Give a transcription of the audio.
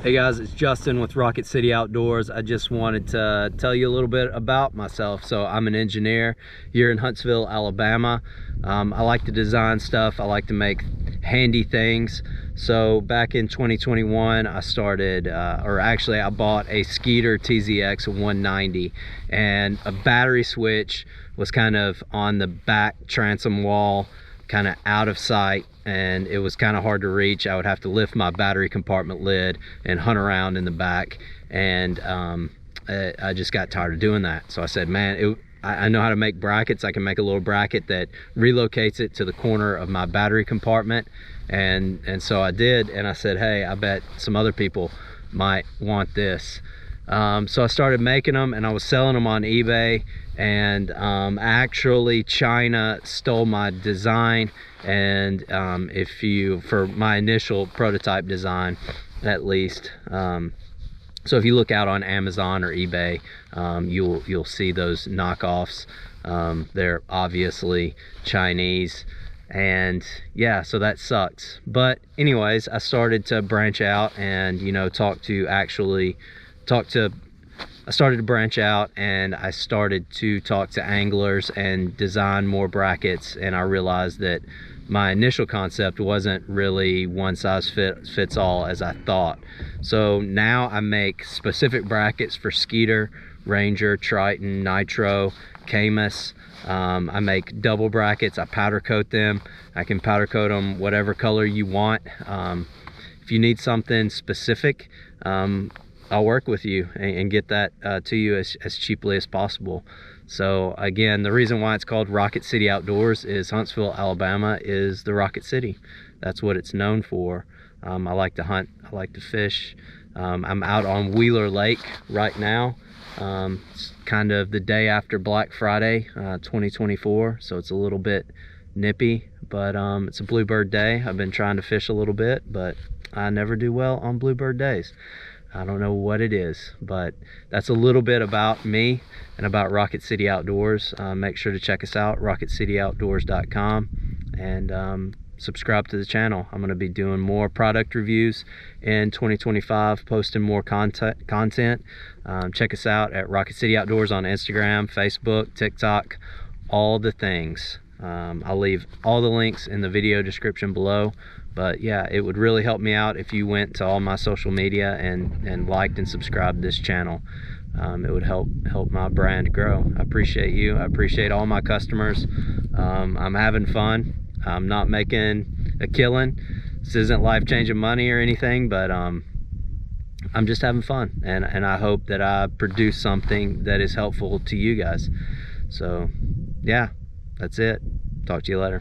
Hey guys, it's Justin with Rocket City Outdoors. I just wanted to tell you a little bit about myself. So I'm an engineer here in Huntsville, Alabama. I like to design stuff. I like to make handy things. So back in 2021, I started, I bought a Skeeter TZX 190, and a battery switch was kind of on the back transom wall, kind of out of sight, and it was kind of hard to reach. I would have to lift my battery compartment lid and hunt around in the back, and I just got tired of doing that. So I said, man, I know how to make brackets. I can make a little bracket that relocates it to the corner of my battery compartment, and so I did. And I said, hey, I bet some other people might want this. So I started making them, and I was selling them on eBay, and actually China stole my design, and for my initial prototype design at least. So if you look out on Amazon or eBay, you'll see those knockoffs. They're obviously Chinese, and yeah, so that sucks. But anyways, I started to branch out and, you know, I started to branch out, and I started to talk to anglers and design more brackets, and I realized that my initial concept wasn't really one size fits all as I thought. So now I make specific brackets for Skeeter, Ranger, Triton, Nitro, Camus. I make double brackets. I powder coat them. I can powder coat them whatever color you want. If you need something specific, I'll work with you and get that to you as cheaply as possible. So again, the reason why it's called Rocket City Outdoors is Huntsville, Alabama is the Rocket City. That's what it's known for. I like to hunt, I like to fish. I'm out on Wheeler Lake right now. It's kind of the day after Black Friday 2024, so it's a little bit nippy, but it's a bluebird day. I've been trying to fish a little bit, but I never do well on bluebird days. I don't know what it is, but that's a little bit about me and about Rocket City Outdoors. Make sure to check us out, rocketcityoutdoors.com, and subscribe to the channel. I'm going to be doing more product reviews in 2025, posting more content. Check us out at Rocket City Outdoors on Instagram, Facebook, TikTok, all the things. I'll leave all the links in the video description below. But yeah, it would really help me out if you went to all my social media and liked and subscribed this channel. It would help my brand grow. I appreciate you. I appreciate all my customers. I'm having fun. I'm not making a killing. This isn't life-changing money or anything, but I'm just having fun, and I hope that I produce something that is helpful to you guys. So yeah, that's it. Talk to you later.